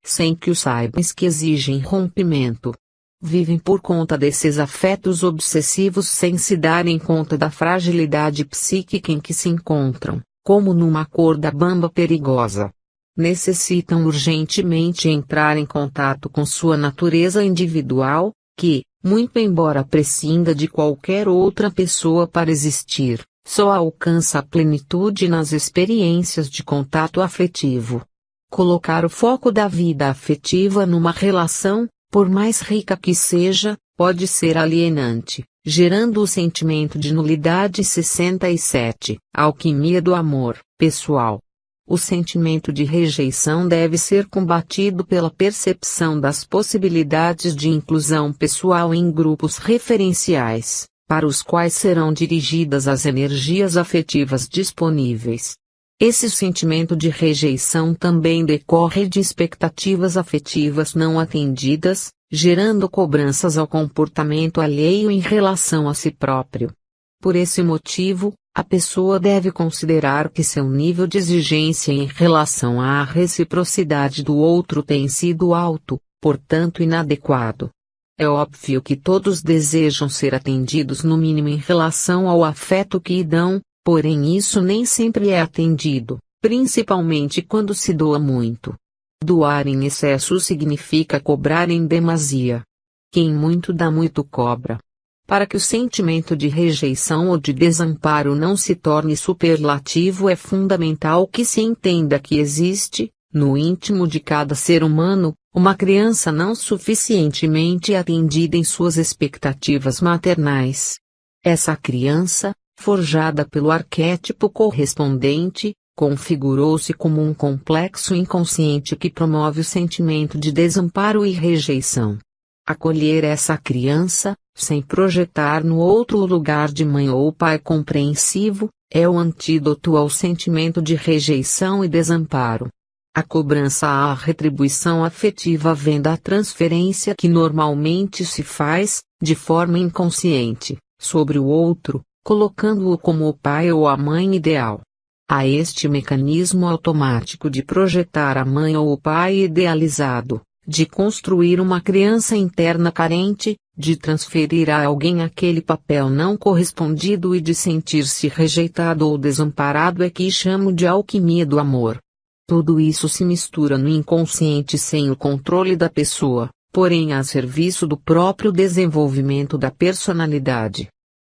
sem que o saibam, que exigem rompimento. Vivem por conta desses afetos obsessivos sem se darem conta da fragilidade psíquica em que se encontram, como numa corda bamba perigosa. Necessitam urgentemente entrar em contato com sua natureza individual, que, muito embora prescinda de qualquer outra pessoa para existir, só alcança a plenitude nas experiências de contato afetivo. Colocar o foco da vida afetiva numa relação, por mais rica que seja, pode ser alienante, gerando o sentimento de nulidade. 67. Alquimia do amor pessoal. O sentimento de rejeição deve ser combatido pela percepção das possibilidades de inclusão pessoal em grupos referenciais, para os quais serão dirigidas as energias afetivas disponíveis. Esse sentimento de rejeição também decorre de expectativas afetivas não atendidas, gerando cobranças ao comportamento alheio em relação a si próprio. Por esse motivo, a pessoa deve considerar que seu nível de exigência em relação à reciprocidade do outro tem sido alto, portanto inadequado. É óbvio que todos desejam ser atendidos no mínimo em relação ao afeto que dão, porém isso nem sempre é atendido, principalmente quando se doa muito. Doar em excesso significa cobrar em demasia. Quem muito dá muito cobra. Para que o sentimento de rejeição ou de desamparo não se torne superlativo, é fundamental que se entenda que existe, no íntimo de cada ser humano, uma criança não suficientemente atendida em suas expectativas maternais. Essa criança, forjada pelo arquétipo correspondente, configurou-se como um complexo inconsciente que promove o sentimento de desamparo e rejeição. Acolher essa criança, sem projetar no outro o lugar de mãe ou pai compreensivo, é o antídoto ao sentimento de rejeição e desamparo. A cobrança à retribuição afetiva vem da transferência que normalmente se faz, de forma inconsciente, sobre o outro, colocando-o como o pai ou a mãe ideal. Há este mecanismo automático de projetar a mãe ou o pai idealizado, de construir uma criança interna carente, de transferir a alguém aquele papel não correspondido e de sentir-se rejeitado ou desamparado é que chamo de alquimia do amor. Tudo isso se mistura no inconsciente sem o controle da pessoa, porém a serviço do próprio desenvolvimento da personalidade.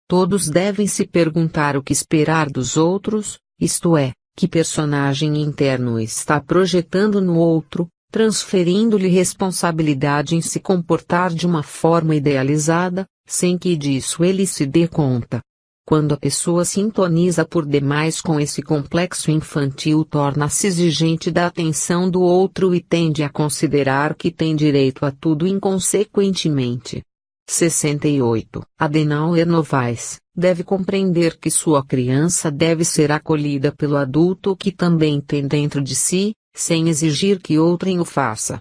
Todos devem se perguntar o que esperar dos outros, isto é, que personagem interno está projetando no outro, transferindo-lhe responsabilidade em se comportar de uma forma idealizada, sem que disso ele se dê conta. Quando a pessoa sintoniza por demais com esse complexo infantil, torna-se exigente da atenção do outro e tende a considerar que tem direito a tudo inconsequentemente. 68. Adenauer Novaes deve compreender que sua criança deve ser acolhida pelo adulto que também tem dentro de si, sem exigir que outrem o faça.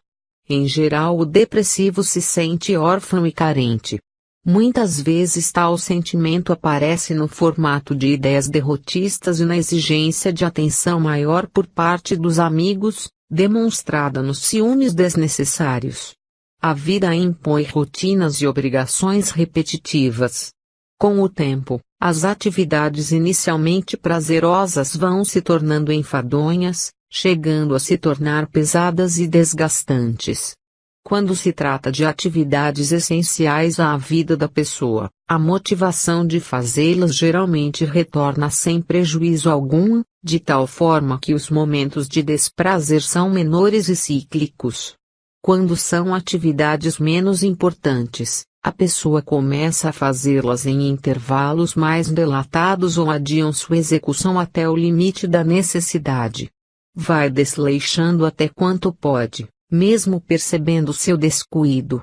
Em geral, o depressivo se sente órfão e carente. Muitas vezes tal sentimento aparece no formato de ideias derrotistas e na exigência de atenção maior por parte dos amigos, demonstrada nos ciúmes desnecessários. A vida impõe rotinas e obrigações repetitivas. Com o tempo, as atividades inicialmente prazerosas vão se tornando enfadonhas, chegando a se tornar pesadas e desgastantes. Quando se trata de atividades essenciais à vida da pessoa, a motivação de fazê-las geralmente retorna sem prejuízo algum, de tal forma que os momentos de desprazer são menores e cíclicos. Quando são atividades menos importantes, a pessoa começa a fazê-las em intervalos mais dilatados ou adiam sua execução até o limite da necessidade. Vai desleixando até quanto pode, mesmo percebendo seu descuido.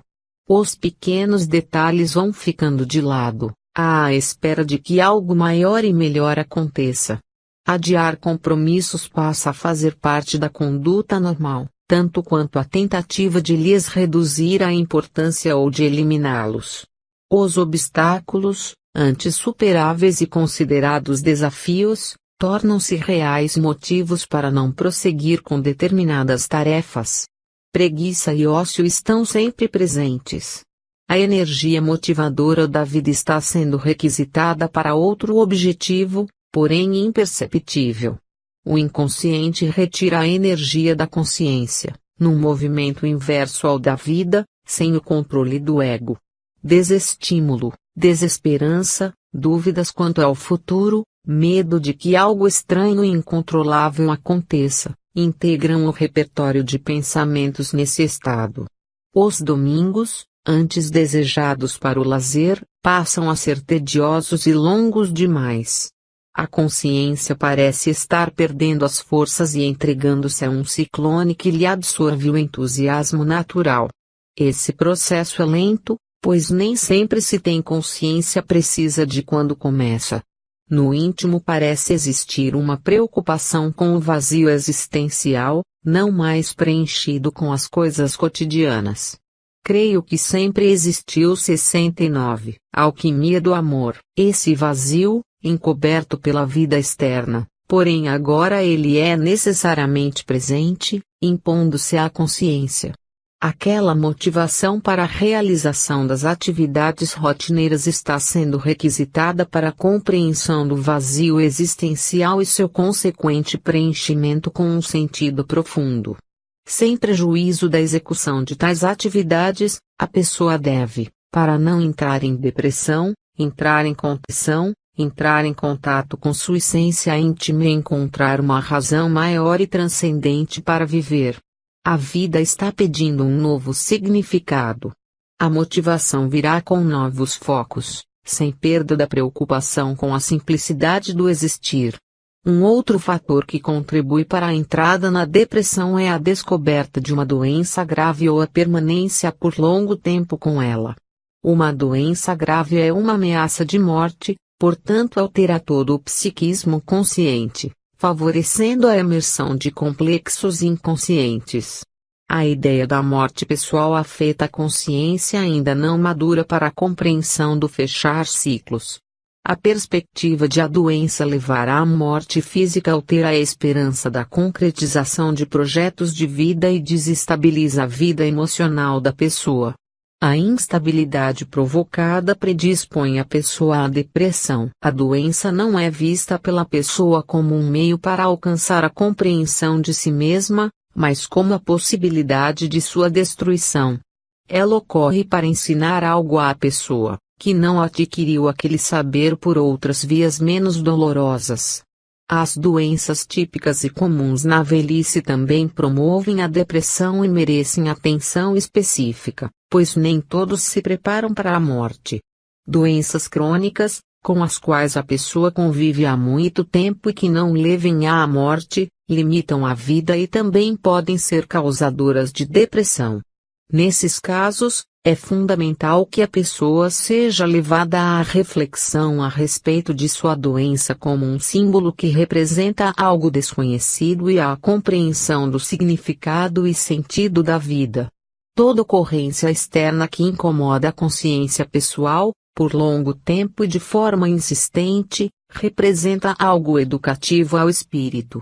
Os pequenos detalhes vão ficando de lado, à espera de que algo maior e melhor aconteça. Adiar compromissos passa a fazer parte da conduta normal, tanto quanto a tentativa de lhes reduzir a importância ou de eliminá-los. Os obstáculos, antes superáveis e considerados desafios, tornam-se reais motivos para não prosseguir com determinadas tarefas. preguiça e ócio estão sempre presentes. A energia motivadora da vida está sendo requisitada para outro objetivo, porém imperceptível. O inconsciente retira a energia da consciência, num movimento inverso ao da vida, sem o controle do ego. Desestímulo, desesperança, dúvidas quanto ao futuro, medo de que algo estranho e incontrolável aconteça, integram o repertório de pensamentos nesse estado. Os domingos, antes desejados para o lazer, passam a ser tediosos e longos demais. A consciência parece estar perdendo as forças e entregando-se a um ciclone que lhe absorve o entusiasmo natural. Esse processo é lento, pois nem sempre se tem consciência precisa de quando começa. No íntimo parece existir uma preocupação com o vazio existencial, não mais preenchido com as coisas cotidianas. Creio que sempre existiu 69, alquimia do amor, esse vazio, encoberto pela vida externa, porém agora ele é necessariamente presente, impondo-se à consciência. Aquela motivação para a realização das atividades rotineiras está sendo requisitada para a compreensão do vazio existencial e seu consequente preenchimento com um sentido profundo. Sem prejuízo da execução de tais atividades, a pessoa deve, para não entrar em depressão, entrar em contrição, entrar em contato com sua essência íntima e encontrar uma razão maior e transcendente para viver. A vida está pedindo um novo significado. A motivação virá com novos focos, sem perda da preocupação com a simplicidade do existir. Um outro fator que contribui para a entrada na depressão é a descoberta de uma doença grave ou a permanência por longo tempo com ela. Uma doença grave é uma ameaça de morte, portanto altera todo o psiquismo consciente, favorecendo a emersão de complexos inconscientes. A ideia da morte pessoal afeta a consciência ainda não madura para a compreensão do fechar ciclos. A perspectiva de a doença levar à morte física altera a esperança da concretização de projetos de vida e desestabiliza a vida emocional da pessoa. A instabilidade provocada predispõe a pessoa à depressão. A doença não é vista pela pessoa como um meio para alcançar a compreensão de si mesma, mas como a possibilidade de sua destruição. Ela ocorre para ensinar algo à pessoa, que não adquiriu aquele saber por outras vias menos dolorosas. As doenças típicas e comuns na velhice também promovem a depressão e merecem atenção específica, pois nem todos se preparam para a morte. Doenças crônicas, com as quais a pessoa convive há muito tempo e que não levem à morte, limitam a vida e também podem ser causadoras de depressão. Nesses casos, é fundamental que a pessoa seja levada à reflexão a respeito de sua doença como um símbolo que representa algo desconhecido e à compreensão do significado e sentido da vida. Toda ocorrência externa que incomoda a consciência pessoal, por longo tempo e de forma insistente, representa algo educativo ao espírito.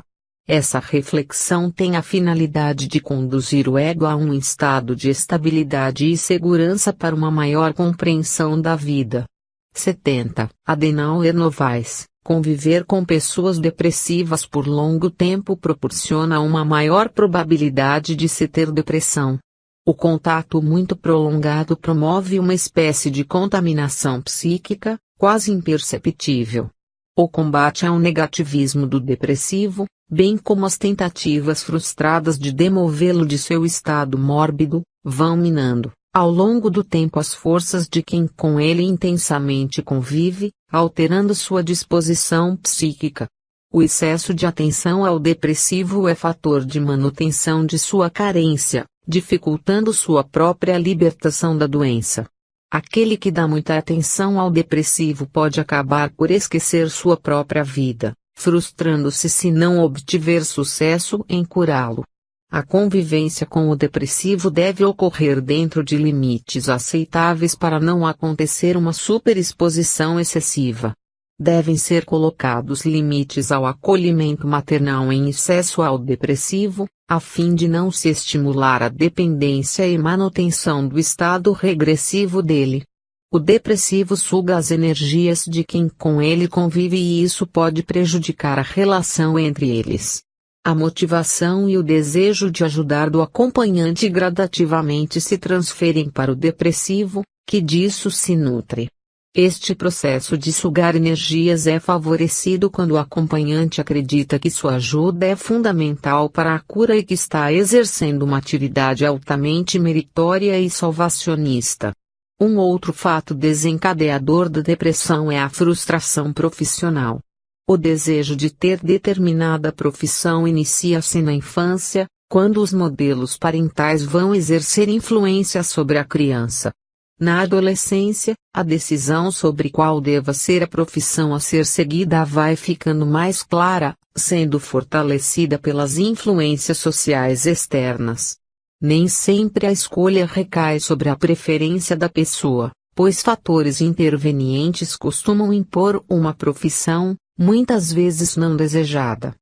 Essa reflexão tem a finalidade de conduzir o ego a um estado de estabilidade e segurança para uma maior compreensão da vida. 70. Adenauer Novaes, conviver com pessoas depressivas por longo tempo proporciona uma maior probabilidade de se ter depressão. O contato muito prolongado promove uma espécie de contaminação psíquica, quase imperceptível. O combate ao negativismo do depressivo, bem como as tentativas frustradas de demovê-lo de seu estado mórbido, vão minando, ao longo do tempo as forças de quem com ele intensamente convive, alterando sua disposição psíquica. O excesso de atenção ao depressivo é fator de manutenção de sua carência, dificultando sua própria libertação da doença. Aquele que dá muita atenção ao depressivo pode acabar por esquecer sua própria vida, frustrando-se se não obtiver sucesso em curá-lo. A convivência com o depressivo deve ocorrer dentro de limites aceitáveis para não acontecer uma superexposição excessiva. devem ser colocados limites ao acolhimento maternal em excesso ao depressivo, a fim de não se estimular a dependência e manutenção do estado regressivo dele. O depressivo suga as energias de quem com ele convive e isso pode prejudicar a relação entre eles. A motivação e o desejo de ajudar do acompanhante gradativamente se transferem para o depressivo, que disso se nutre. Este processo de sugar energias é favorecido quando o acompanhante acredita que sua ajuda é fundamental para a cura e que está exercendo uma atividade altamente meritória e salvacionista. Um outro fato desencadeador da depressão é a frustração profissional. O desejo de ter determinada profissão inicia-se na infância, quando os modelos parentais vão exercer influência sobre a criança. Na adolescência, a decisão sobre qual deva ser a profissão a ser seguida vai ficando mais clara, sendo fortalecida pelas influências sociais externas. Nem sempre a escolha recai sobre a preferência da pessoa, pois fatores intervenientes costumam impor uma profissão, muitas vezes não desejada.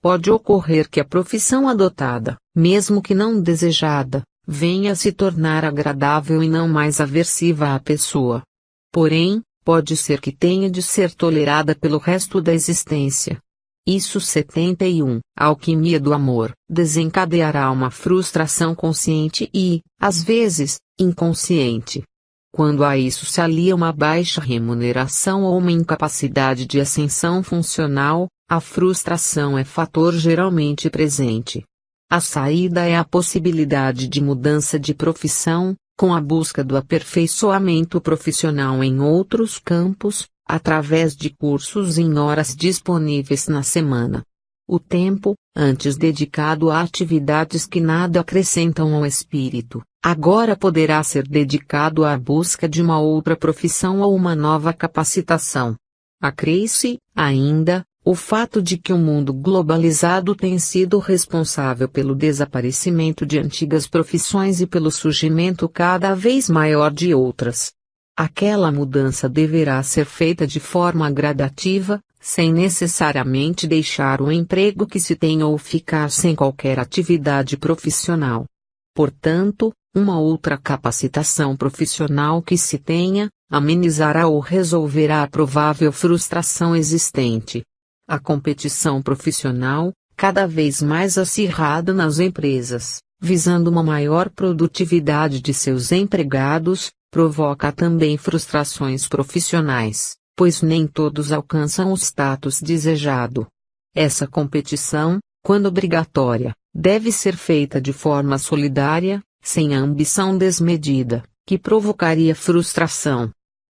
Pode ocorrer que a profissão adotada, mesmo que não desejada, venha a se tornar agradável e não mais aversiva à pessoa. Porém, pode ser que tenha de ser tolerada pelo resto da existência. Isso 71. A alquimia do amor desencadeará uma frustração consciente e, às vezes, inconsciente. Quando a isso se alia uma baixa remuneração ou uma incapacidade de ascensão funcional, a frustração é fator geralmente presente. A saída é a possibilidade de mudança de profissão, com a busca do aperfeiçoamento profissional em outros campos, através de cursos em horas disponíveis na semana. O tempo, antes dedicado a atividades que nada acrescentam ao espírito, agora poderá ser dedicado à busca de uma outra profissão ou uma nova capacitação. Acresce, ainda, o fato de que o mundo globalizado tem sido responsável pelo desaparecimento de antigas profissões e pelo surgimento cada vez maior de outras. Aquela mudança deverá ser feita de forma gradativa, sem necessariamente deixar o emprego que se tem ou ficar sem qualquer atividade profissional. Portanto, uma outra capacitação profissional que se tenha, amenizará ou resolverá a provável frustração existente. A competição profissional, cada vez mais acirrada nas empresas, visando uma maior produtividade de seus empregados, provoca também frustrações profissionais, pois nem todos alcançam o status desejado. Essa competição, quando obrigatória, deve ser feita de forma solidária, sem a ambição desmedida, que provocaria frustração.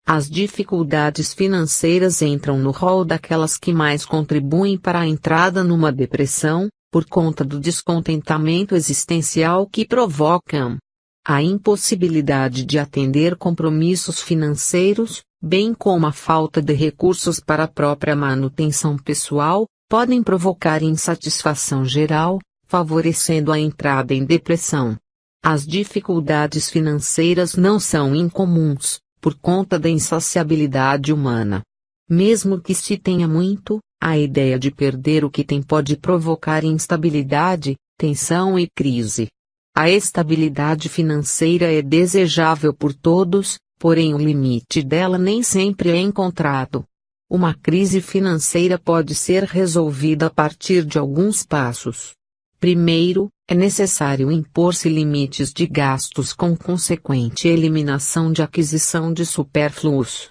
As dificuldades financeiras entram no rol daquelas que mais contribuem para a entrada numa depressão, por conta do descontentamento existencial que provocam. A impossibilidade de atender compromissos financeiros, bem como a falta de recursos para a própria manutenção pessoal, podem provocar insatisfação geral, favorecendo a entrada em depressão. As dificuldades financeiras não são incomuns, por conta da insaciabilidade humana. Mesmo que se tenha muito, a ideia de perder o que tem pode provocar instabilidade, tensão e crise. A estabilidade financeira é desejável por todos, porém o limite dela nem sempre é encontrado. Uma crise financeira pode ser resolvida a partir de alguns passos. Primeiro, é necessário impor-se limites de gastos com consequente eliminação de aquisição de supérfluos.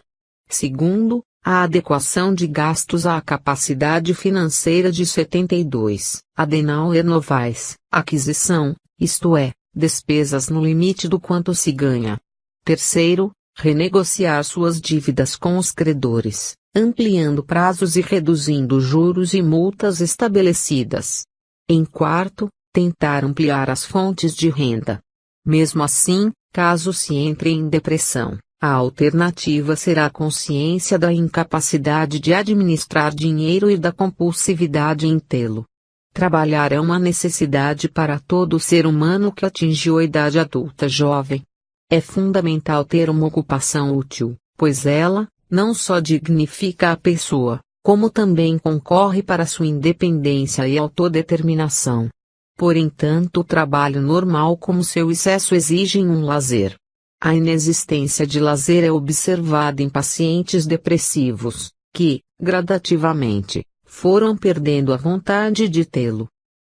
Segundo, a adequação de gastos à capacidade financeira de 72. Adenauer Novaes, aquisição, isto é, despesas no limite do quanto se ganha. Terceiro, renegociar suas dívidas com os credores, ampliando prazos e reduzindo juros e multas estabelecidas. Em quarto, tentar ampliar as fontes de renda. Mesmo assim, caso se entre em depressão, a alternativa será a consciência da incapacidade de administrar dinheiro e da compulsividade em tê-lo. Trabalhar é uma necessidade para todo ser humano que atingiu a idade adulta jovem. É fundamental ter uma ocupação útil, pois ela, não só dignifica a pessoa, como também concorre para sua independência e autodeterminação. Porém, tanto o trabalho normal como seu excesso exigem um lazer. A inexistência de lazer é observada em pacientes depressivos, que, gradativamente, foram perdendo a vontade de tê-lo.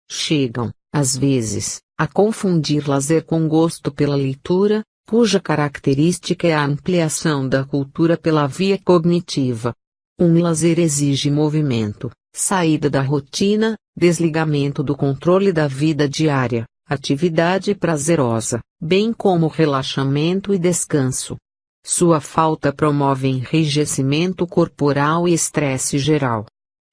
Chegam, às vezes, a confundir lazer com gosto pela leitura, cuja característica é a ampliação da cultura pela via cognitiva. Um lazer exige movimento, saída da rotina, desligamento do controle da vida diária, atividade prazerosa, bem como relaxamento e descanso. Sua falta promove enrijecimento corporal e estresse geral.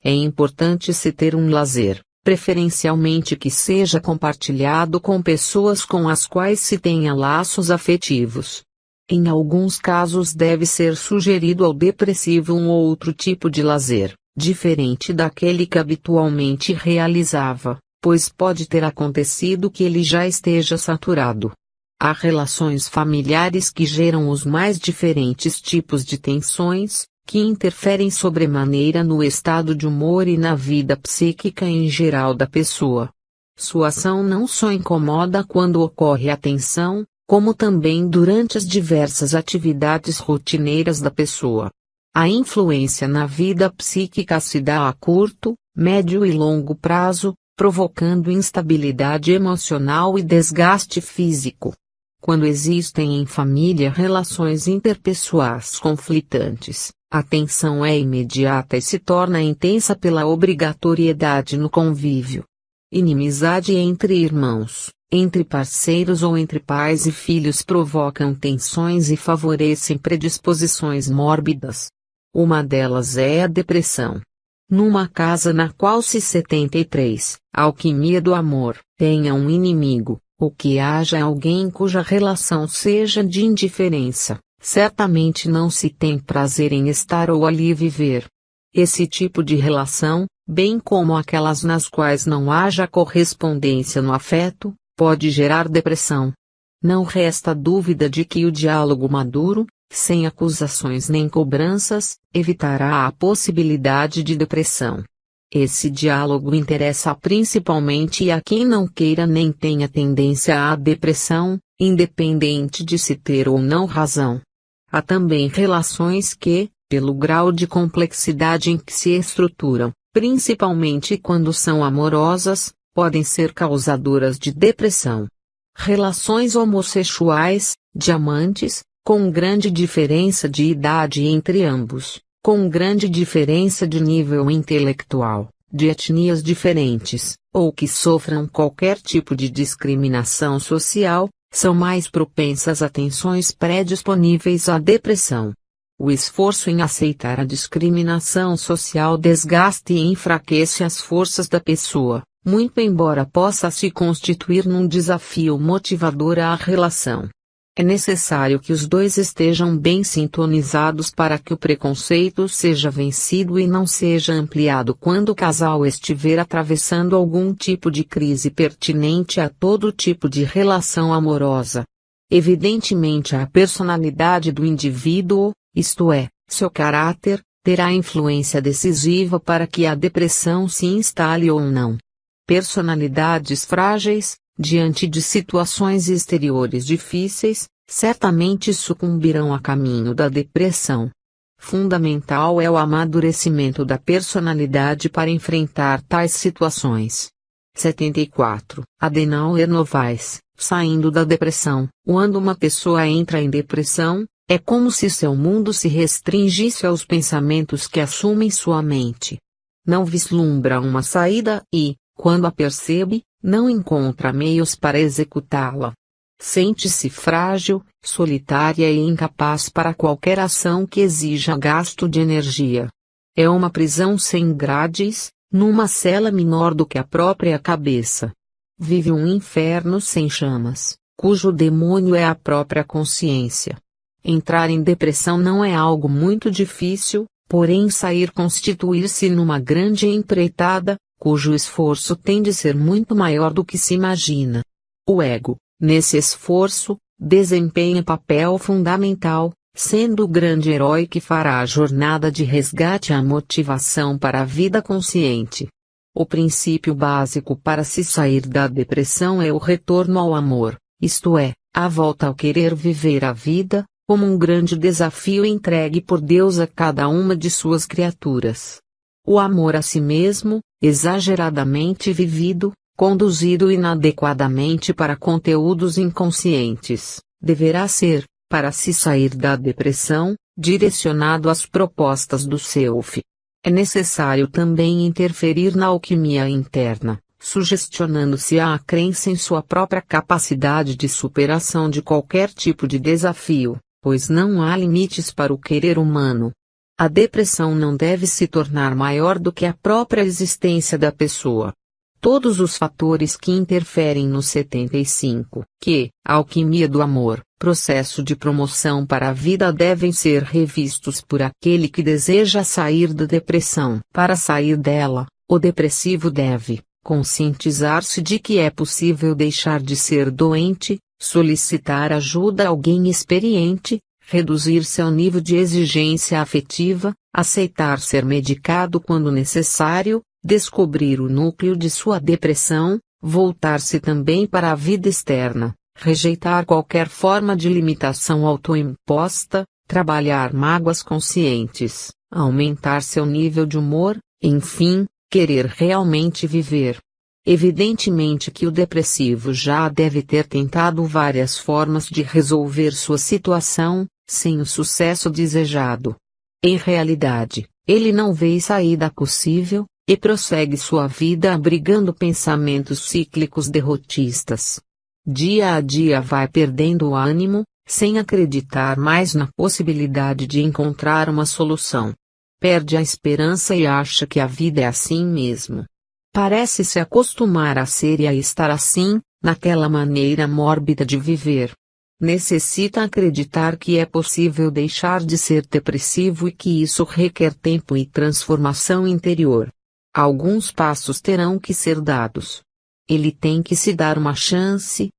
É importante se ter um lazer, preferencialmente que seja compartilhado com pessoas com as quais se tenha laços afetivos. Em alguns casos deve ser sugerido ao depressivo um outro tipo de lazer, diferente daquele que habitualmente realizava, pois pode ter acontecido que ele já esteja saturado. Há relações familiares que geram os mais diferentes tipos de tensões, que interferem sobremaneira no estado de humor e na vida psíquica em geral da pessoa. Sua ação não só incomoda quando ocorre a tensão, como também durante as diversas atividades rotineiras da pessoa. A influência na vida psíquica se dá a curto, médio e longo prazo, provocando instabilidade emocional e desgaste físico. Quando existem em família relações interpessoais conflitantes, a tensão é imediata e se torna intensa pela obrigatoriedade no convívio. Inimizade entre irmãos, entre parceiros ou entre pais e filhos provocam tensões e favorecem predisposições mórbidas. Uma delas é a depressão. Numa casa na qual se 73, alquimia do amor, tenha um inimigo, ou que haja alguém cuja relação seja de indiferença, certamente não se tem prazer em estar ou ali viver. Esse tipo de relação, bem como aquelas nas quais não haja correspondência no afeto, pode gerar depressão. Não resta dúvida de que o diálogo maduro, sem acusações nem cobranças, evitará a possibilidade de depressão. Esse diálogo interessa principalmente a quem não queira nem tenha tendência à depressão, independente de se ter ou não razão. Há também relações que, pelo grau de complexidade em que se estruturam, principalmente quando são amorosas, podem ser causadoras de depressão. Relações homossexuais, de amantes, com grande diferença de idade entre ambos, com grande diferença de nível intelectual, de etnias diferentes, ou que sofram qualquer tipo de discriminação social, são mais propensas a tensões predisponíveis à depressão. O esforço em aceitar a discriminação social desgasta e enfraquece as forças da pessoa, muito embora possa se constituir num desafio motivador à relação. É necessário que os dois estejam bem sintonizados para que o preconceito seja vencido e não seja ampliado quando o casal estiver atravessando algum tipo de crise pertinente a todo tipo de relação amorosa. Evidentemente, a personalidade do indivíduo, isto é, seu caráter, terá influência decisiva para que a depressão se instale ou não. Personalidades frágeis, diante de situações exteriores difíceis, certamente sucumbirão a caminho da depressão. Fundamental é o amadurecimento da personalidade para enfrentar tais situações. 74. Adenauer Novaes, saindo da depressão. Quando uma pessoa entra em depressão, é como se seu mundo se restringisse aos pensamentos que assumem sua mente. Não vislumbra uma saída e, quando a percebe, não encontra meios para executá-la. Sente-se frágil, solitária e incapaz para qualquer ação que exija gasto de energia. É uma prisão sem grades, numa cela menor do que a própria cabeça. Vive um inferno sem chamas, cujo demônio é a própria consciência. Entrar em depressão não é algo muito difícil, porém sair constituir-se numa grande empreitada, cujo esforço tem de ser muito maior do que se imagina. O ego, nesse esforço, desempenha papel fundamental, sendo o grande herói que fará a jornada de resgate a motivação para a vida consciente. O princípio básico para se sair da depressão é o retorno ao amor, isto é, a volta ao querer viver a vida, como um grande desafio entregue por Deus a cada uma de suas criaturas. O amor a si mesmo, exageradamente vivido, conduzido inadequadamente para conteúdos inconscientes, deverá ser, para se sair da depressão, direcionado às propostas do self. É necessário também interferir na alquimia interna, sugestionando-se a crença em sua própria capacidade de superação de qualquer tipo de desafio, pois não há limites para o querer humano. A depressão não deve se tornar maior do que a própria existência da pessoa. Todos os fatores que interferem no 75, a alquimia do amor, processo de promoção para a vida devem ser revistos por aquele que deseja sair da depressão. Para sair dela, o depressivo deve conscientizar-se de que é possível deixar de ser doente, solicitar ajuda a alguém experiente, reduzir seu nível de exigência afetiva, aceitar ser medicado quando necessário, descobrir o núcleo de sua depressão, voltar-se também para a vida externa, rejeitar qualquer forma de limitação autoimposta, trabalhar mágoas conscientes, aumentar seu nível de humor, enfim, querer realmente viver. Evidentemente que o depressivo já deve ter tentado várias formas de resolver sua situação, sem o sucesso desejado. Em realidade, ele não vê saída possível, e prossegue sua vida abrigando pensamentos cíclicos derrotistas. Dia a dia vai perdendo o ânimo, sem acreditar mais na possibilidade de encontrar uma solução. Perde a esperança e acha que a vida é assim mesmo. Parece se acostumar a ser e a estar assim, naquela maneira mórbida de viver. Necessita acreditar que é possível deixar de ser depressivo e que isso requer tempo e transformação interior. Alguns passos terão que ser dados. Ele tem que se dar uma chance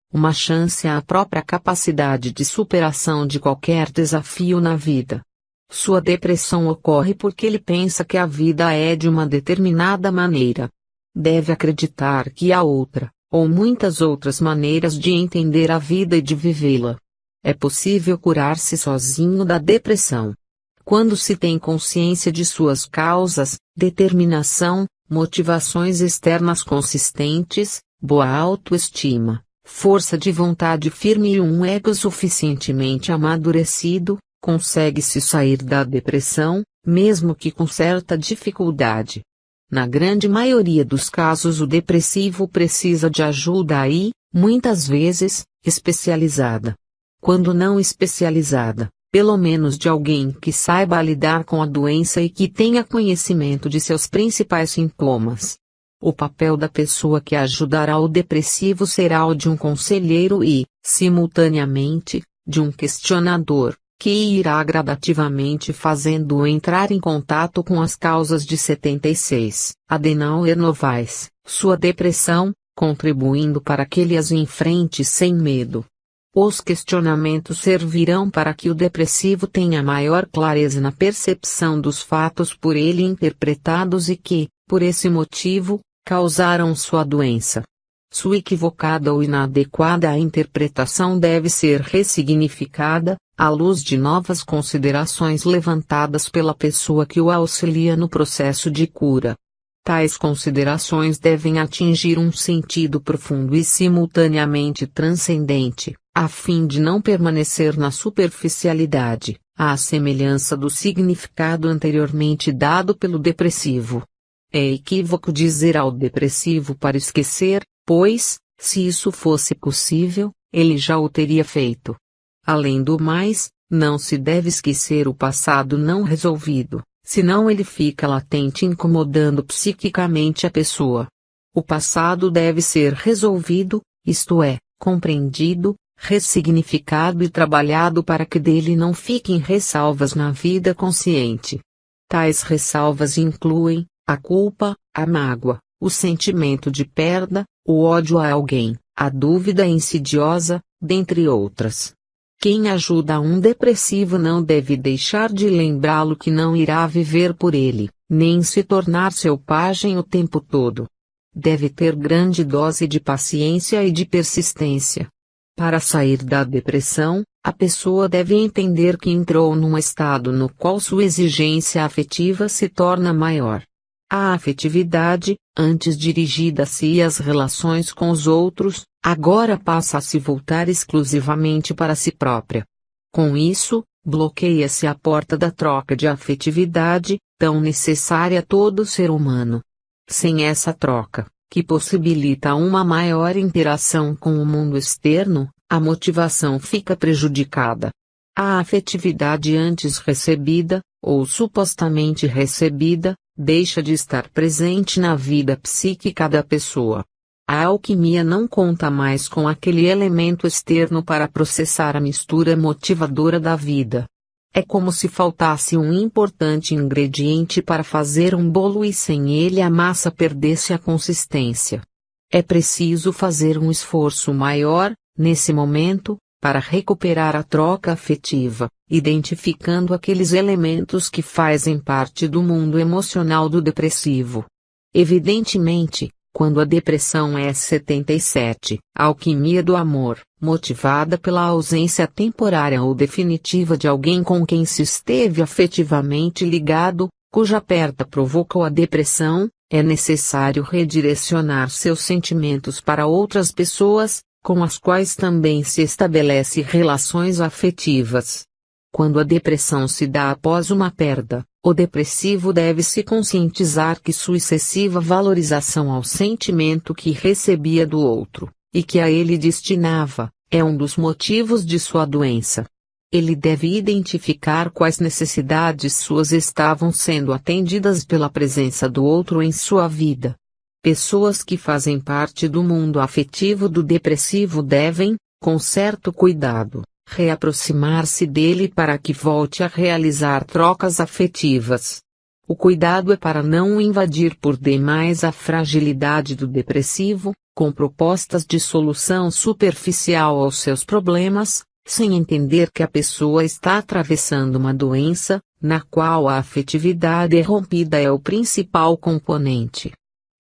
à própria capacidade de superação de qualquer desafio na vida. Sua depressão ocorre porque ele pensa que a vida é de uma determinada maneira. Deve acreditar que há outra, ou muitas outras maneiras de entender a vida e de vivê-la. É possível curar-se sozinho da depressão. Quando se tem consciência de suas causas, determinação, motivações externas consistentes, boa autoestima, força de vontade firme e um ego suficientemente amadurecido, consegue-se sair da depressão, mesmo que com certa dificuldade. Na grande maioria dos casos o depressivo precisa de ajuda e, muitas vezes, especializada. Quando não especializada, pelo menos de alguém que saiba lidar com a doença e que tenha conhecimento de seus principais sintomas. O papel da pessoa que ajudará o depressivo será o de um conselheiro e, simultaneamente, de um questionador, que irá gradativamente fazendo-o entrar em contato com as causas de 76, Adenauer Novaes, sua depressão, contribuindo para que ele as enfrente sem medo. Os questionamentos servirão para que o depressivo tenha maior clareza na percepção dos fatos por ele interpretados e que, por esse motivo, causaram sua doença. Sua equivocada ou inadequada interpretação deve ser ressignificada, à luz de novas considerações levantadas pela pessoa que o auxilia no processo de cura. Tais considerações devem atingir um sentido profundo e simultaneamente transcendente, a fim de não permanecer na superficialidade, à semelhança do significado anteriormente dado pelo depressivo. É equívoco dizer ao depressivo para esquecer, pois, se isso fosse possível, ele já o teria feito. Além do mais, não se deve esquecer o passado não resolvido, senão ele fica latente incomodando psiquicamente a pessoa. O passado deve ser resolvido, isto é, compreendido, ressignificado e trabalhado para que dele não fiquem ressalvas na vida consciente. Tais ressalvas incluem a culpa, a mágoa, o sentimento de perda, o ódio a alguém, a dúvida insidiosa, dentre outras. Quem ajuda um depressivo não deve deixar de lembrá-lo que não irá viver por ele, nem se tornar seu pajem o tempo todo. Deve ter grande dose de paciência e de persistência. Para sair da depressão, a pessoa deve entender que entrou num estado no qual sua exigência afetiva se torna maior. A afetividade, antes dirigida a si e às relações com os outros, agora passa a se voltar exclusivamente para si própria. Com isso, bloqueia-se a porta da troca de afetividade, tão necessária a todo ser humano. Sem essa troca, que possibilita uma maior interação com o mundo externo, a motivação fica prejudicada. A afetividade antes recebida, ou supostamente recebida, deixa de estar presente na vida psíquica da pessoa. A alquimia não conta mais com aquele elemento externo para processar a mistura motivadora da vida. É como se faltasse um importante ingrediente para fazer um bolo e sem ele a massa perdesse a consistência. É preciso fazer um esforço maior, nesse momento, para recuperar a troca afetiva, identificando aqueles elementos que fazem parte do mundo emocional do depressivo. Evidentemente, quando a depressão é 77, a alquimia do amor, motivada pela ausência temporária ou definitiva de alguém com quem se esteve afetivamente ligado, cuja perda provocou a depressão, é necessário redirecionar seus sentimentos para outras pessoas, com as quais também se estabelece relações afetivas. Quando a depressão se dá após uma perda, o depressivo deve se conscientizar que sua excessiva valorização ao sentimento que recebia do outro, e que a ele destinava, é um dos motivos de sua doença. Ele deve identificar quais necessidades suas estavam sendo atendidas pela presença do outro em sua vida. Pessoas que fazem parte do mundo afetivo do depressivo devem, com certo cuidado, reaproximar-se dele para que volte a realizar trocas afetivas. O cuidado é para não invadir por demais a fragilidade do depressivo, com propostas de solução superficial aos seus problemas, sem entender que a pessoa está atravessando uma doença, na qual a afetividade rompida é o principal componente.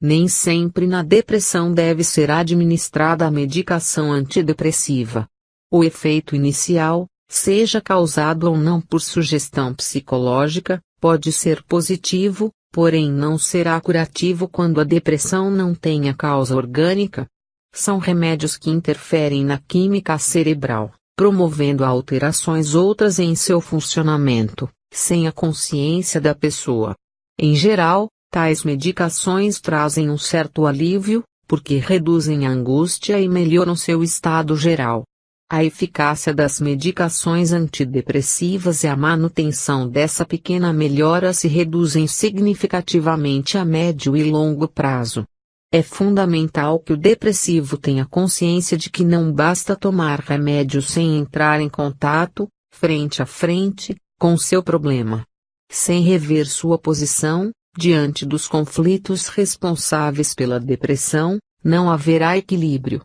Nem sempre na depressão deve ser administrada a medicação antidepressiva. O efeito inicial, seja causado ou não por sugestão psicológica, pode ser positivo, porém não será curativo quando a depressão não tenha causa orgânica. São remédios que interferem na química cerebral, promovendo alterações outras em seu funcionamento, sem a consciência da pessoa. Em geral, tais medicações trazem um certo alívio, porque reduzem a angústia e melhoram seu estado geral. A eficácia das medicações antidepressivas e a manutenção dessa pequena melhora se reduzem significativamente a médio e longo prazo. É fundamental que o depressivo tenha consciência de que não basta tomar remédio sem entrar em contato, frente a frente, com seu problema. Sem rever sua posição, diante dos conflitos responsáveis pela depressão, não haverá equilíbrio.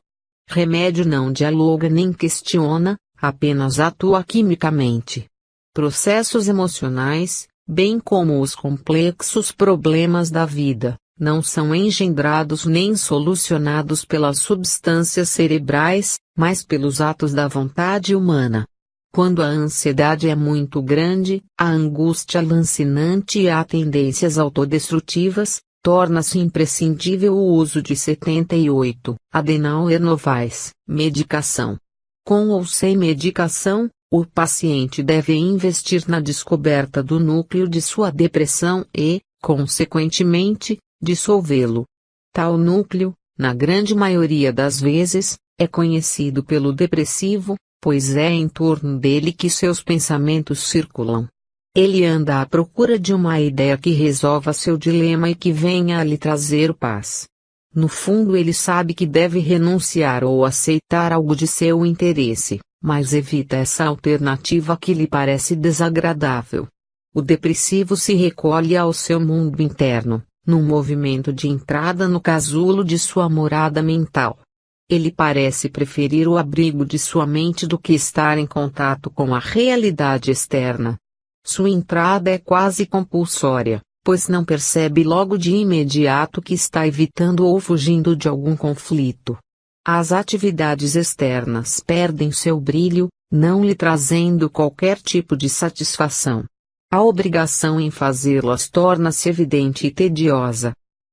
Remédio não dialoga nem questiona, apenas atua quimicamente. Processos emocionais, bem como os complexos problemas da vida, não são engendrados nem solucionados pelas substâncias cerebrais, mas pelos atos da vontade humana. Quando a ansiedade é muito grande, a angústia lancinante e há tendências autodestrutivas, torna-se imprescindível o uso de 78 Adenauer Novaes, medicação. Com ou sem medicação, o paciente deve investir na descoberta do núcleo de sua depressão e, consequentemente, dissolvê-lo. Tal núcleo, na grande maioria das vezes, é conhecido pelo depressivo, pois é em torno dele que seus pensamentos circulam. Ele anda à procura de uma ideia que resolva seu dilema e que venha a lhe trazer paz. No fundo, ele sabe que deve renunciar ou aceitar algo de seu interesse, mas evita essa alternativa que lhe parece desagradável. O depressivo se recolhe ao seu mundo interno, num movimento de entrada no casulo de sua morada mental. Ele parece preferir o abrigo de sua mente do que estar em contato com a realidade externa. Sua entrada é quase compulsória, pois não percebe logo de imediato que está evitando ou fugindo de algum conflito. As atividades externas perdem seu brilho, não lhe trazendo qualquer tipo de satisfação. A obrigação em fazê-las torna-se evidente e tediosa.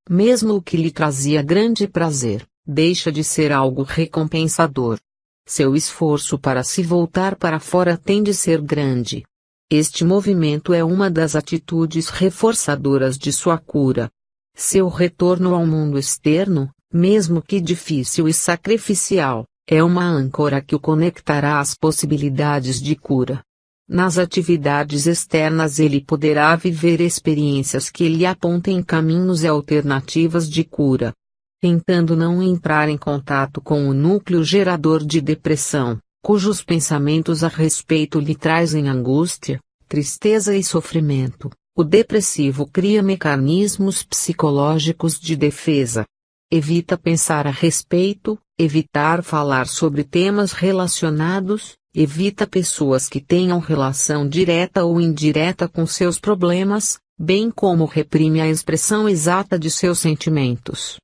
Mesmo o que lhe trazia grande prazer, deixa de ser algo recompensador. Seu esforço para se voltar para fora tem de ser grande. Este movimento é uma das atitudes reforçadoras de sua cura. Seu retorno ao mundo externo, mesmo que difícil e sacrificial, é uma âncora que o conectará às possibilidades de cura. Nas atividades externas ele poderá viver experiências que lhe apontem caminhos e alternativas de cura. Tentando não entrar em contato com o núcleo gerador de depressão, cujos pensamentos a respeito lhe trazem angústia, tristeza e sofrimento, o depressivo cria mecanismos psicológicos de defesa. Evita pensar a respeito, evitar falar sobre temas relacionados, evita pessoas que tenham relação direta ou indireta com seus problemas, bem como reprime a expressão exata de seus sentimentos.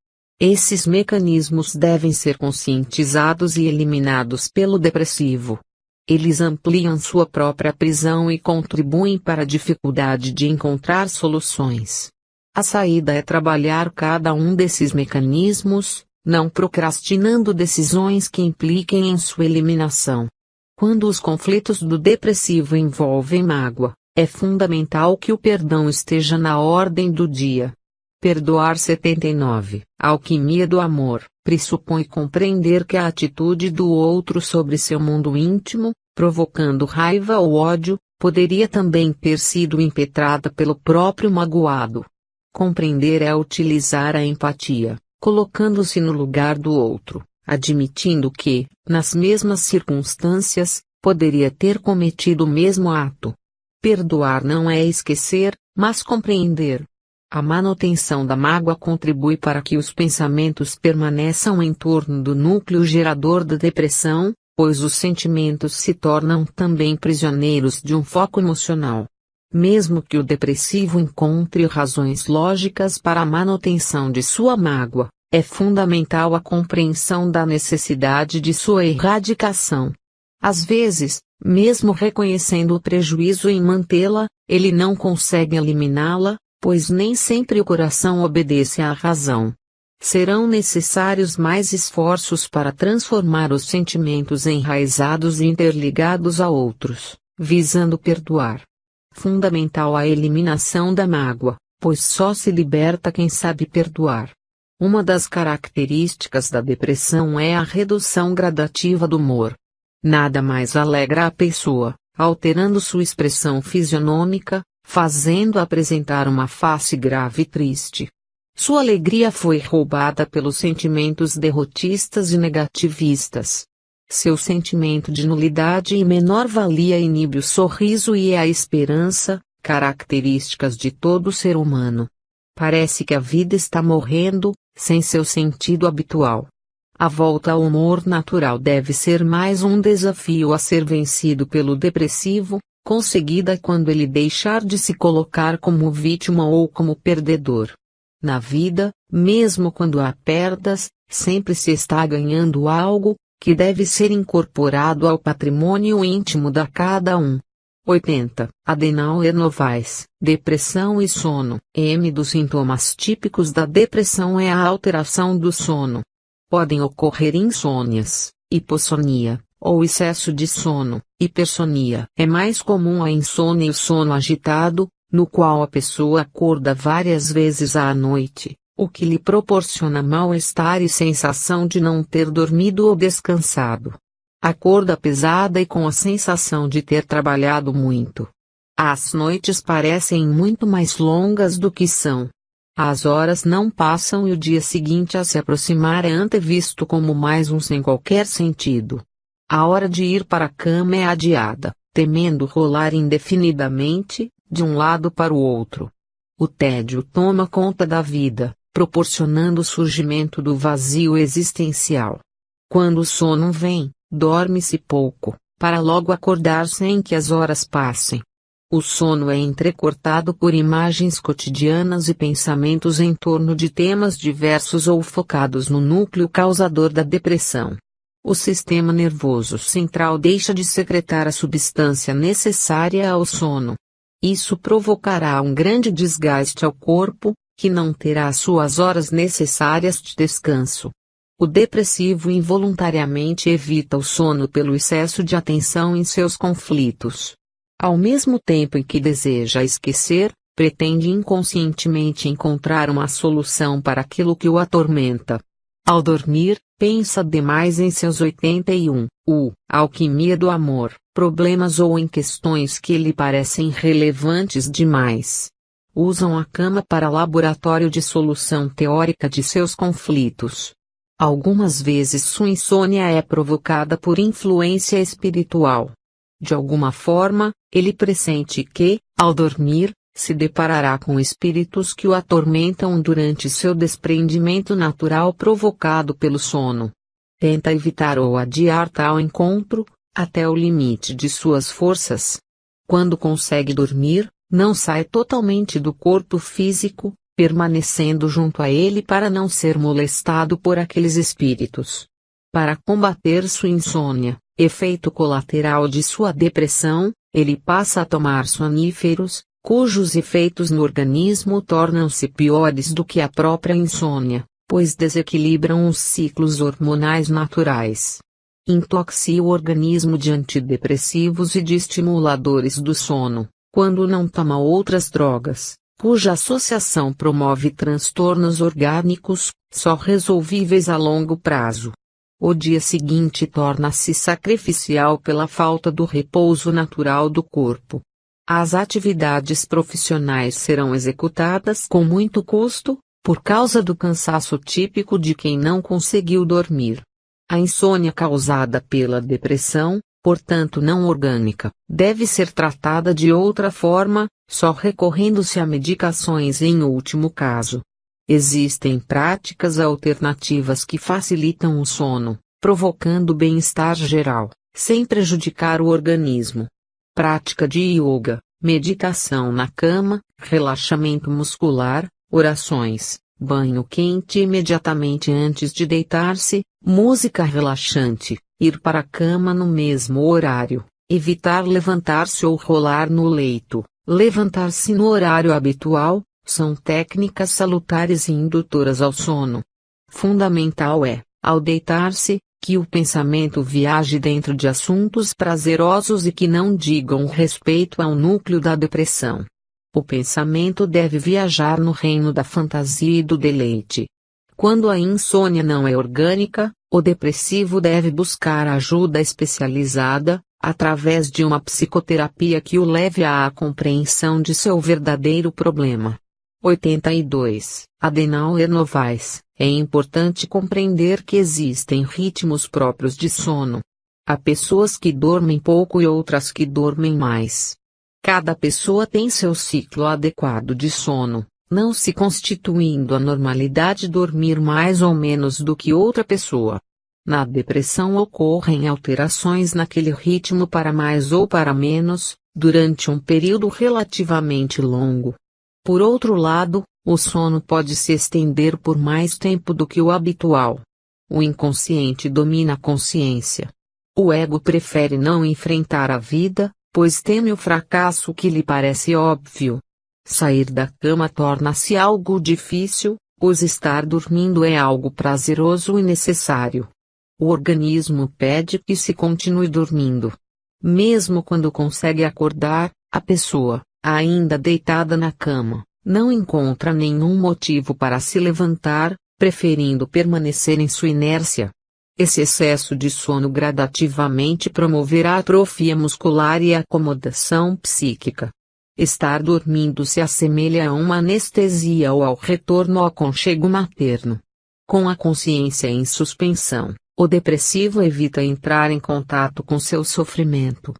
Esses mecanismos devem ser conscientizados e eliminados pelo depressivo. Eles ampliam sua própria prisão e contribuem para a dificuldade de encontrar soluções. A saída é trabalhar cada um desses mecanismos, não procrastinando decisões que impliquem em sua eliminação. Quando os conflitos do depressivo envolvem mágoa, é fundamental que o perdão esteja na ordem do dia. Perdoar 79. A alquimia do amor pressupõe compreender que a atitude do outro sobre seu mundo íntimo, provocando raiva ou ódio, poderia também ter sido impetrada pelo próprio magoado. Compreender é utilizar a empatia, colocando-se no lugar do outro, admitindo que, nas mesmas circunstâncias, poderia ter cometido o mesmo ato. Perdoar não é esquecer, mas compreender. A manutenção da mágoa contribui para que os pensamentos permaneçam em torno do núcleo gerador da depressão, pois os sentimentos se tornam também prisioneiros de um foco emocional. Mesmo que o depressivo encontre razões lógicas para a manutenção de sua mágoa, é fundamental a compreensão da necessidade de sua erradicação. Às vezes, mesmo reconhecendo o prejuízo em mantê-la, ele não consegue eliminá-la, pois nem sempre o coração obedece à razão. Serão necessários mais esforços para transformar os sentimentos enraizados e interligados a outros, visando perdoar. Fundamental a eliminação da mágoa, pois só se liberta quem sabe perdoar. Uma das características da depressão é a redução gradativa do humor. Nada mais alegra a pessoa, alterando sua expressão fisionômica, fazendo apresentar uma face grave e triste. Sua alegria foi roubada pelos sentimentos derrotistas e negativistas. Seu sentimento de nulidade e menor-valia inibe o sorriso e a esperança, características de todo ser humano. Parece que a vida está morrendo, sem seu sentido habitual. A volta ao humor natural deve ser mais um desafio a ser vencido pelo depressivo, conseguida quando ele deixar de se colocar como vítima ou como perdedor. Na vida, mesmo quando há perdas, sempre se está ganhando algo, que deve ser incorporado ao patrimônio íntimo de cada um. 80. Adenauer Novaes, depressão e sono. M dos sintomas típicos da depressão é a alteração do sono. Podem ocorrer insônias, hipossonia, ou excesso de sono, hipersonia. É mais comum a insônia e o sono agitado, no qual a pessoa acorda várias vezes à noite, o que lhe proporciona mal-estar e sensação de não ter dormido ou descansado. Acorda pesada e com a sensação de ter trabalhado muito. As noites parecem muito mais longas do que são. As horas não passam e o dia seguinte a se aproximar é antevisto como mais um sem qualquer sentido. A hora de ir para a cama é adiada, temendo rolar indefinidamente, de um lado para o outro. O tédio toma conta da vida, proporcionando o surgimento do vazio existencial. Quando o sono vem, dorme-se pouco, para logo acordar sem que as horas passem. O sono é entrecortado por imagens cotidianas e pensamentos em torno de temas diversos ou focados no núcleo causador da depressão. O sistema nervoso central deixa de secretar a substância necessária ao sono. Isso provocará um grande desgaste ao corpo, que não terá suas horas necessárias de descanso. O depressivo involuntariamente evita o sono pelo excesso de atenção em seus conflitos. Ao mesmo tempo em que deseja esquecer, pretende inconscientemente encontrar uma solução para aquilo que o atormenta. Ao dormir, pensa demais em seus 81, alquimia do amor, problemas ou em questões que lhe parecem relevantes demais. Usam a cama para laboratório de solução teórica de seus conflitos. Algumas vezes sua insônia é provocada por influência espiritual. De alguma forma, ele pressente que, ao dormir, se deparará com espíritos que o atormentam durante seu desprendimento natural provocado pelo sono. Tenta evitar ou adiar tal encontro, até o limite de suas forças. Quando consegue dormir, não sai totalmente do corpo físico, permanecendo junto a ele para não ser molestado por aqueles espíritos. Para combater sua insônia, efeito colateral de sua depressão, ele passa a tomar soníferos, cujos efeitos no organismo tornam-se piores do que a própria insônia, pois desequilibram os ciclos hormonais naturais. Intoxica o organismo de antidepressivos e de estimuladores do sono, quando não toma outras drogas, cuja associação promove transtornos orgânicos, só resolvíveis a longo prazo. O dia seguinte torna-se sacrificial pela falta do repouso natural do corpo. As atividades profissionais serão executadas com muito custo, por causa do cansaço típico de quem não conseguiu dormir. A insônia causada pela depressão, portanto não orgânica, deve ser tratada de outra forma, só recorrendo-se a medicações em último caso. Existem práticas alternativas que facilitam o sono, provocando bem-estar geral, sem prejudicar o organismo. Prática de yoga, meditação na cama, relaxamento muscular, orações, banho quente imediatamente antes de deitar-se, música relaxante, ir para a cama no mesmo horário, evitar levantar-se ou rolar no leito, levantar-se no horário habitual, são técnicas salutares e indutoras ao sono. Fundamental é, ao deitar-se, que o pensamento viaje dentro de assuntos prazerosos e que não digam respeito ao núcleo da depressão. O pensamento deve viajar no reino da fantasia e do deleite. Quando a insônia não é orgânica, o depressivo deve buscar ajuda especializada, através de uma psicoterapia que o leve à compreensão de seu verdadeiro problema. 82. Adenauer Novaes, é importante compreender que existem ritmos próprios de sono. Há pessoas que dormem pouco e outras que dormem mais. Cada pessoa tem seu ciclo adequado de sono, não se constituindo a normalidade dormir mais ou menos do que outra pessoa. Na depressão ocorrem alterações naquele ritmo para mais ou para menos, durante um período relativamente longo. Por outro lado, o sono pode se estender por mais tempo do que o habitual. O inconsciente domina a consciência. O ego prefere não enfrentar a vida, pois teme o fracasso que lhe parece óbvio. Sair da cama torna-se algo difícil, pois estar dormindo é algo prazeroso e necessário. O organismo pede que se continue dormindo. Mesmo quando consegue acordar, a pessoa, ainda deitada na cama, não encontra nenhum motivo para se levantar, preferindo permanecer em sua inércia. Esse excesso de sono gradativamente promoverá atrofia muscular e acomodação psíquica. Estar dormindo se assemelha a uma anestesia ou ao retorno ao aconchego materno. Com a consciência em suspensão, o depressivo evita entrar em contato com seu sofrimento.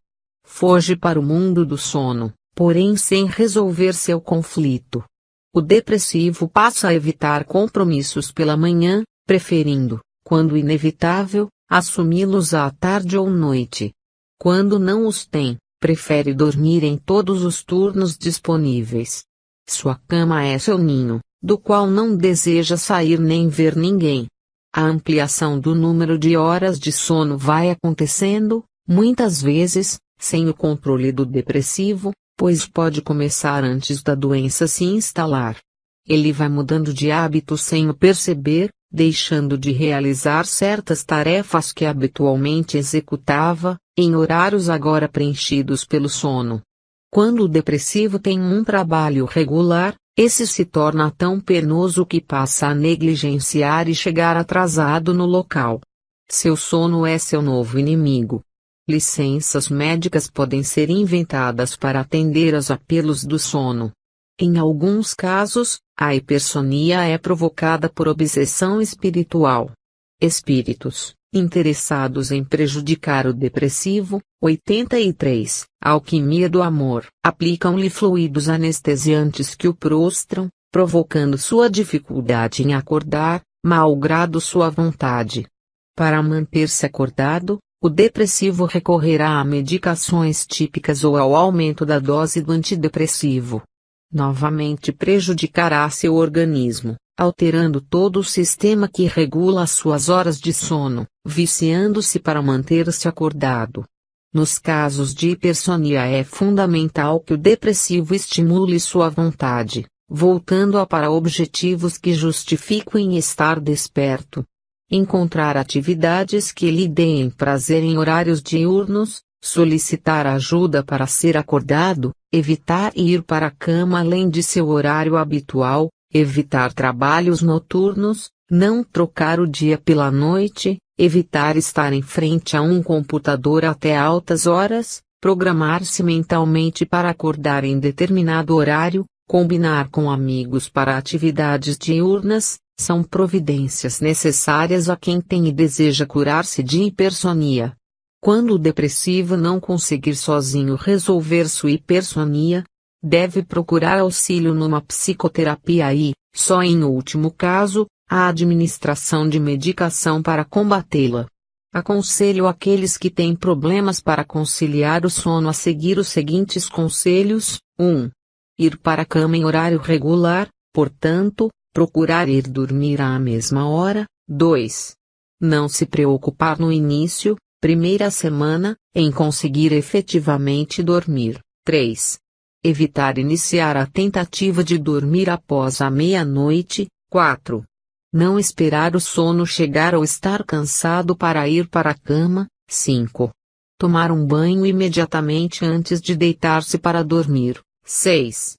Foge para o mundo do sono, porém sem resolver seu conflito. O depressivo passa a evitar compromissos pela manhã, preferindo, quando inevitável, assumi-los à tarde ou noite. Quando não os tem, prefere dormir em todos os turnos disponíveis. Sua cama é seu ninho, do qual não deseja sair nem ver ninguém. A ampliação do número de horas de sono vai acontecendo, muitas vezes, sem o controle do depressivo, pois pode começar antes da doença se instalar. Ele vai mudando de hábito sem o perceber, deixando de realizar certas tarefas que habitualmente executava, em horários agora preenchidos pelo sono. Quando o depressivo tem um trabalho regular, esse se torna tão penoso que passa a negligenciar e chegar atrasado no local. Seu sono é seu novo inimigo. Licenças médicas podem ser inventadas para atender aos apelos do sono. Em alguns casos, a hipersonia é provocada por obsessão espiritual. Espíritos, interessados em prejudicar o depressivo, 83, alquimia do amor, aplicam-lhe fluidos anestesiantes que o prostram, provocando sua dificuldade em acordar, malgrado sua vontade. Para manter-se acordado, o depressivo recorrerá a medicações típicas ou ao aumento da dose do antidepressivo. Novamente prejudicará seu organismo, alterando todo o sistema que regula as suas horas de sono, viciando-se para manter-se acordado. Nos casos de hipersonia é fundamental que o depressivo estimule sua vontade, voltando-a para objetivos que justifiquem estar desperto. Encontrar atividades que lhe deem prazer em horários diurnos, solicitar ajuda para ser acordado, evitar ir para a cama além de seu horário habitual, evitar trabalhos noturnos, não trocar o dia pela noite, evitar estar em frente a um computador até altas horas, programar-se mentalmente para acordar em determinado horário, combinar com amigos para atividades diurnas, são providências necessárias a quem tem e deseja curar-se de hipersonia. Quando o depressivo não conseguir sozinho resolver sua hipersonia, deve procurar auxílio numa psicoterapia e, só em último caso, a administração de medicação para combatê-la. Aconselho aqueles que têm problemas para conciliar o sono a seguir os seguintes conselhos: 1. Ir para a cama em horário regular, portanto, procurar ir dormir à mesma hora. 2. Não se preocupar no início, primeira semana, em conseguir efetivamente dormir. 3. Evitar iniciar a tentativa de dormir após a meia-noite. 4. Não esperar o sono chegar ou estar cansado para ir para a cama. 5. Tomar um banho imediatamente antes de deitar-se para dormir. 6.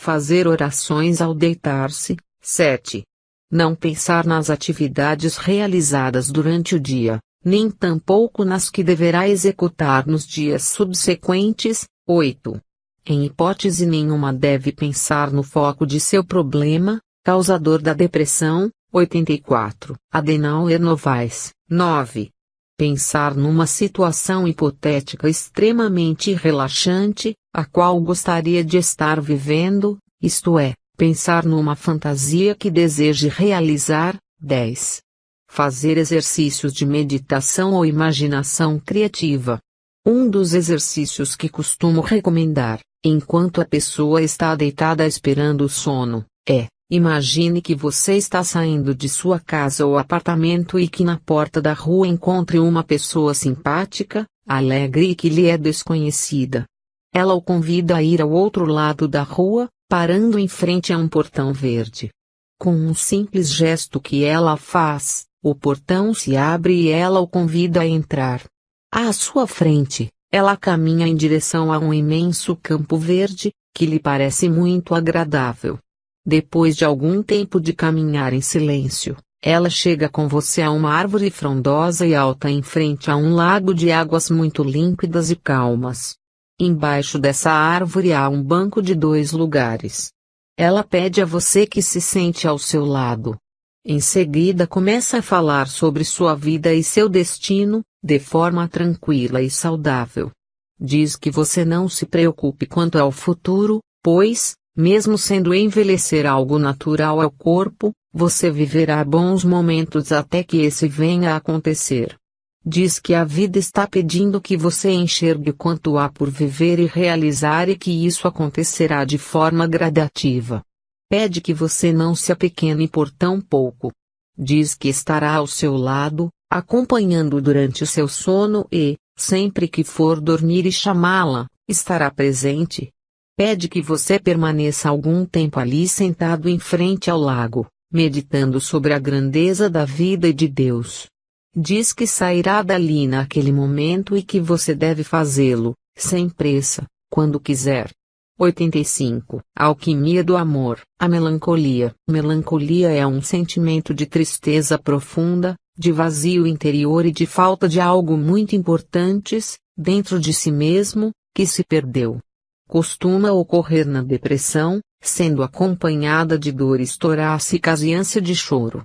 Fazer orações ao deitar-se. 7. Não pensar nas atividades realizadas durante o dia, nem tampouco nas que deverá executar nos dias subsequentes. 8. Em hipótese nenhuma deve pensar no foco de seu problema, causador da depressão. 84. Adenauer Novaes. 9. Pensar numa situação hipotética extremamente relaxante, a qual gostaria de estar vivendo, isto é, pensar numa fantasia que deseje realizar. 10. Fazer exercícios de meditação ou imaginação criativa. Um dos exercícios que costumo recomendar, enquanto a pessoa está deitada esperando o sono, é: imagine que você está saindo de sua casa ou apartamento e que na porta da rua encontre uma pessoa simpática, alegre e que lhe é desconhecida. Ela o convida a ir ao outro lado da rua, parando em frente a um portão verde. Com um simples gesto que ela faz, o portão se abre e ela o convida a entrar. À sua frente, ela caminha em direção a um imenso campo verde, que lhe parece muito agradável. Depois de algum tempo de caminhar em silêncio, ela chega com você a uma árvore frondosa e alta em frente a um lago de águas muito límpidas e calmas. Embaixo dessa árvore há um banco de 2 lugares. Ela pede a você que se sente ao seu lado. Em seguida começa a falar sobre sua vida e seu destino, de forma tranquila e saudável. Diz que você não se preocupe quanto ao futuro, pois, mesmo sendo envelhecer algo natural ao corpo, você viverá bons momentos até que esse venha a acontecer. Diz que a vida está pedindo que você enxergue o quanto há por viver e realizar e que isso acontecerá de forma gradativa. Pede que você não se apequene por tão pouco. Diz que estará ao seu lado, acompanhando durante o seu sono e, sempre que for dormir e chamá-la, estará presente. Pede que você permaneça algum tempo ali sentado em frente ao lago, meditando sobre a grandeza da vida e de Deus. Diz que sairá dali naquele momento e que você deve fazê-lo, sem pressa, quando quiser. 85. Alquimia do amor. A melancolia. Melancolia é um sentimento de tristeza profunda, de vazio interior e de falta de algo muito importantes, dentro de si mesmo, que se perdeu. Costuma ocorrer na depressão, sendo acompanhada de dores torácicas e ânsia de choro.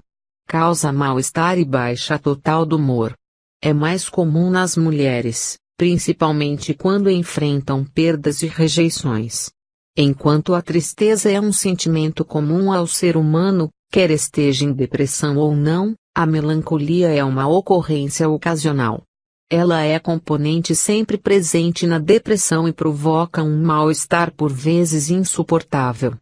Causa mal-estar e baixa total do humor. É mais comum nas mulheres, principalmente quando enfrentam perdas e rejeições. Enquanto a tristeza é um sentimento comum ao ser humano, quer esteja em depressão ou não, a melancolia é uma ocorrência ocasional. Ela é componente sempre presente na depressão e provoca um mal-estar por vezes insuportável.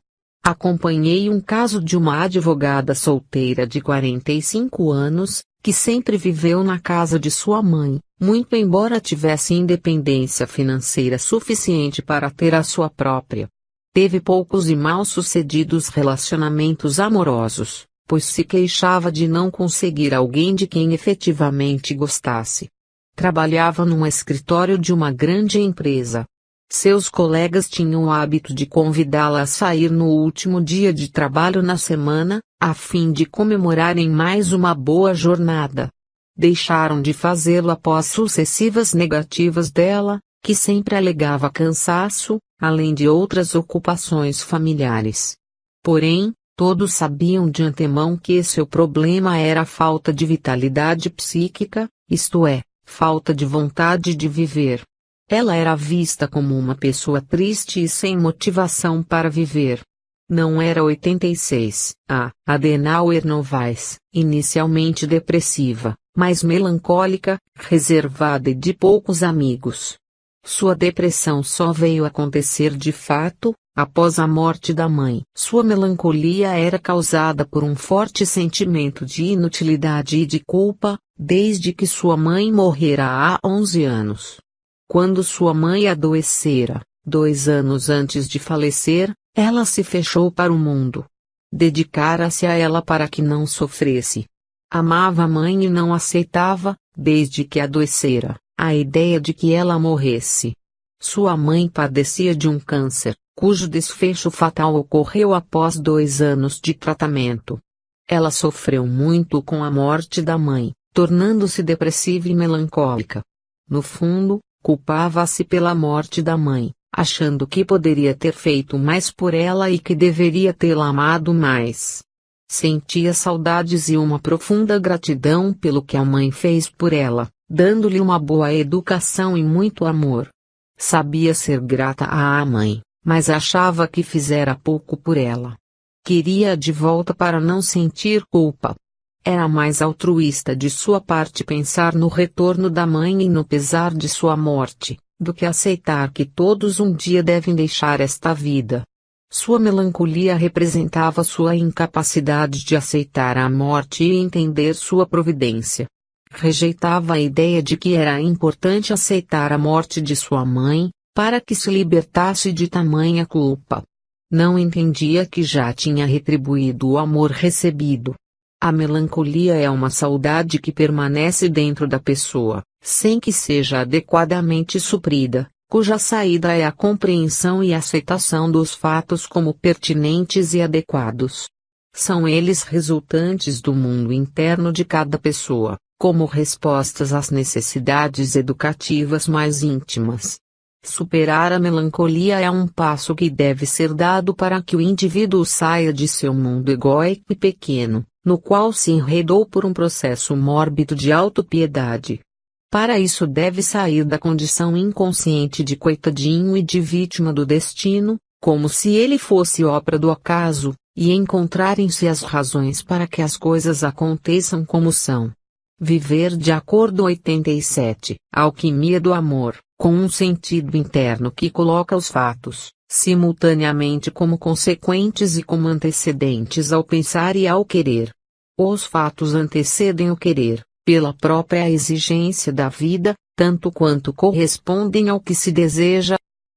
Acompanhei um caso de uma advogada solteira de 45 anos, que sempre viveu na casa de sua mãe, muito embora tivesse independência financeira suficiente para ter a sua própria. Teve poucos e mal-sucedidos relacionamentos amorosos, pois se queixava de não conseguir alguém de quem efetivamente gostasse. Trabalhava num escritório de uma grande empresa. Seus colegas tinham o hábito de convidá-la a sair no último dia de trabalho na semana, a fim de comemorarem mais uma boa jornada. Deixaram de fazê-lo após sucessivas negativas dela, que sempre alegava cansaço, além de outras ocupações familiares. Porém, todos sabiam de antemão que seu problema era a falta de vitalidade psíquica, isto é, falta de vontade de viver. Ela era vista como uma pessoa triste e sem motivação para viver. Não era 86. A Adenauer Novaes, inicialmente depressiva, mas melancólica, reservada e de poucos amigos. Sua depressão só veio acontecer de fato, após a morte da mãe. Sua melancolia era causada por um forte sentimento de inutilidade e de culpa, desde que sua mãe morrera há 11 anos. Quando sua mãe adoecera, 2 anos antes de falecer, ela se fechou para o mundo. Dedicara-se a ela para que não sofresse. Amava a mãe e não aceitava, desde que adoecera, a ideia de que ela morresse. Sua mãe padecia de um câncer, cujo desfecho fatal ocorreu após 2 anos de tratamento. Ela sofreu muito com a morte da mãe, tornando-se depressiva e melancólica. No fundo, culpava-se pela morte da mãe, achando que poderia ter feito mais por ela e que deveria tê-la amado mais. Sentia saudades e uma profunda gratidão pelo que a mãe fez por ela, dando-lhe uma boa educação e muito amor. Sabia ser grata à mãe, mas achava que fizera pouco por ela. Queria-a de volta para não sentir culpa. Era mais altruísta de sua parte pensar no retorno da mãe e no pesar de sua morte, do que aceitar que todos um dia devem deixar esta vida. Sua melancolia representava sua incapacidade de aceitar a morte e entender sua providência. Rejeitava a ideia de que era importante aceitar a morte de sua mãe, para que se libertasse de tamanha culpa. Não entendia que já tinha retribuído o amor recebido. A melancolia é uma saudade que permanece dentro da pessoa, sem que seja adequadamente suprida, cuja saída é a compreensão e aceitação dos fatos como pertinentes e adequados. São eles resultantes do mundo interno de cada pessoa, como respostas às necessidades educativas mais íntimas. Superar a melancolia é um passo que deve ser dado para que o indivíduo saia de seu mundo egóico e pequeno, no qual se enredou por um processo mórbido de autopiedade. Para isso deve sair da condição inconsciente de coitadinho e de vítima do destino, como se ele fosse obra do acaso, e encontrar em si as razões para que as coisas aconteçam como são. Viver de acordo. 87. Alquimia do amor, com um sentido interno que coloca os fatos, simultaneamente como consequentes e como antecedentes ao pensar e ao querer. Os fatos antecedem o querer, pela própria exigência da vida, tanto quanto correspondem ao que se deseja,